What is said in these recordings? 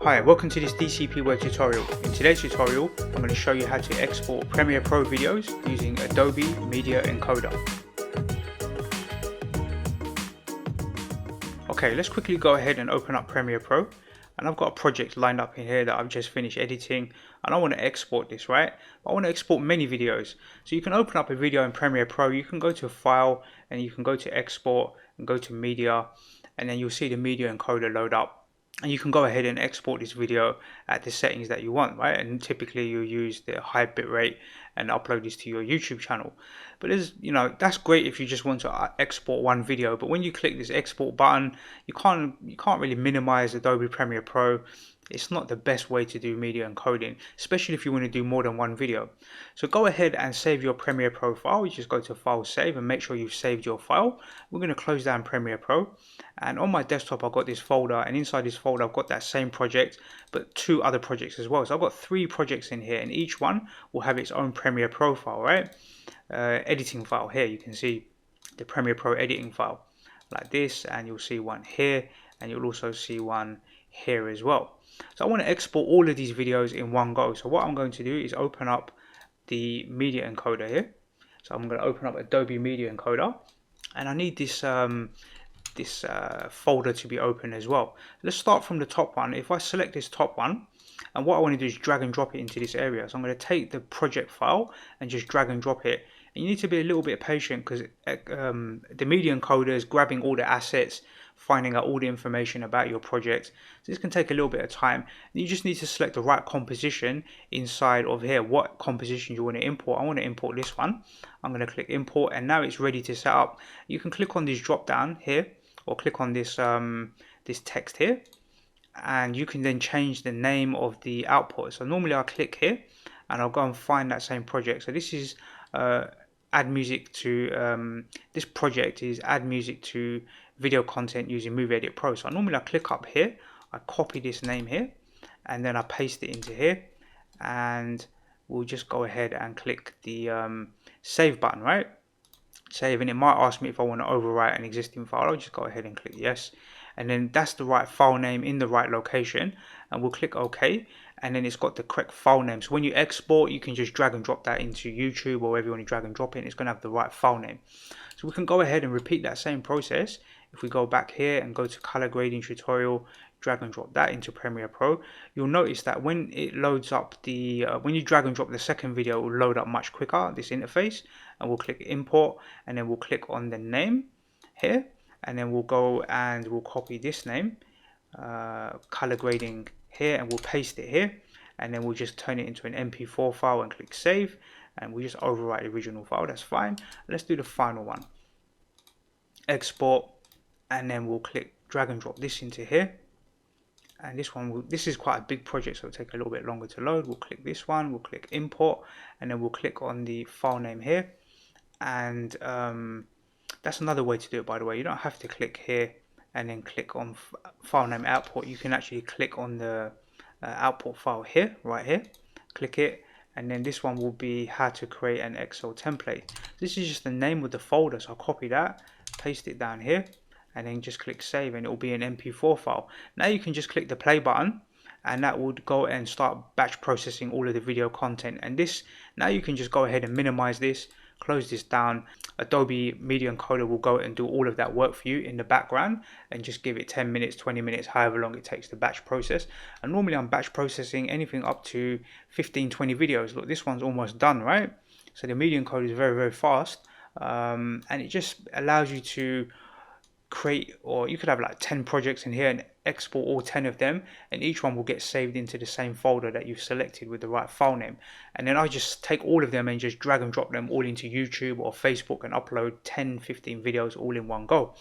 Hi, welcome to this DCP web tutorial. In today's tutorial, I'm going to show you how to export Premiere Pro videos using Adobe Media Encoder. Okay, let's quickly go ahead and open up Premiere Pro. And I've got a project lined up in here that I've just finished editing, and I want to export this, right? I want to export many videos. So you can open up a video in Premiere Pro, you can go to File, and you can go to Export, and go to Media, and then you'll see the Media Encoder load up. And you can go ahead and export this video at the settings that you want, right? And typically you'll use the high bitrate and upload this to your YouTube channel. But that's great if you just want to export one video. But when you click this export button, you can't really minimize Adobe Premiere Pro. It's not the best way to do media encoding, especially if you want to do more than one video. So go ahead and save your Premiere Pro file. You just go to File, Save, and make sure you've saved your file. We're going to close down Premiere Pro. And on my desktop, I've got this folder, and inside this folder, I've got that same project, but two other projects as well. So I've got 3 projects in here, and each one will have its own Premiere Pro file, right? Editing file here. You can see the Premiere Pro editing file like this, and you'll see one here, and you'll also see one here as well. So I want to export all of these videos in one go. So what I'm going to do is open up the media encoder here. So I'm going to open up Adobe Media Encoder, and I need this folder to be open as well. Let's start from the top one. If I select this top one, and what I want to do is drag and drop it into this area. So I'm going to take the project file and just drag and drop it. And you need to be a little bit patient because the media encoder is grabbing all the assets, finding out all the information about your project. So this can take a little bit of time. And you just need to select the right composition inside of here. What composition you want to import? I want to import this one. I'm going to click import, and now it's ready to set up. You can click on this drop down here, or click on this this text here, and you can then change the name of the output. So normally I'll click here and I'll go and find that same project. So this is add music to this project is add music to video content using Movie Edit Pro. So normally I click up here, I copy this name here, and then I paste it into here, and we'll just go ahead and click the save button, right? Save, and it might ask me if I want to overwrite an existing file. I'll just go ahead and click yes, and then that's the right file name in the right location, and we'll click OK, and then it's got the correct file name. So when you export, you can just drag and drop that into YouTube or wherever you want to drag and drop it, and it's going to have the right file name. So we can go ahead and repeat that same process. If we go back here and go to color grading tutorial, drag and drop that into Premiere Pro, you'll notice that when it loads up the when you drag and drop the second video, it will load up much quicker, this interface. And we'll click import, and then we'll click on the name here, and then we'll go and we'll copy this name, color grading here, and we'll paste it here, and then we'll just turn it into an MP4 file and click save, and we just overwrite the original file. That's fine. Let's do the final one, export, and then we'll click drag and drop this into here. And this is quite a big project, so it'll take a little bit longer to load. We'll click this one, we'll click import, and then we'll click on the file name here. And that's another way to do it, by the way. You don't have to click here and then click on file name output. You can actually click on the output file here, right here, click it, and then this one will be how to create an Excel template. This is just the name of the folder, so I'll copy that, paste it down here, and then just click save, and it will be an MP4 file. Now you can just click the play button, and that would go and start batch processing all of the video content. And this, now you can just go ahead and minimize this, close this down. Adobe Media Encoder will go and do all of that work for you in the background, and just give it 10 minutes, 20 minutes, however long it takes to batch process. And normally I'm batch processing anything up to 15-20 videos. Look, this one's almost done, right? So the Media Encoder is very, very fast, and it just allows you to create, or you could have like 10 projects in here and export all 10 of them, and each one will get saved into the same folder that you've selected with the right file name. And then I just take all of them and just drag and drop them all into YouTube or Facebook and upload 10-15 videos all in one go.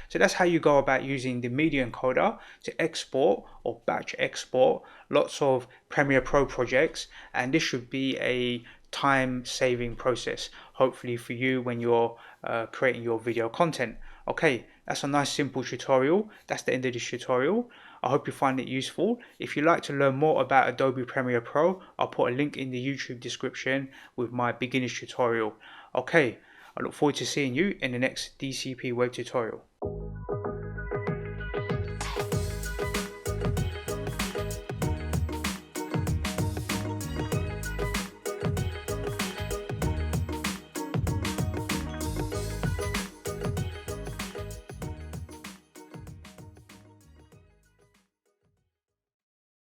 So that's how you go about using the Media Encoder to export or batch export lots of Premiere Pro projects, and this should be a time-saving process, hopefully for you when you're creating your video content. Okay, that's a nice simple tutorial. That's the end of this tutorial. I hope you find it useful. If you'd like to learn more about Adobe Premiere Pro, I'll put a link in the YouTube description with my beginner's tutorial. Okay, I look forward to seeing you in the next DCP web tutorial.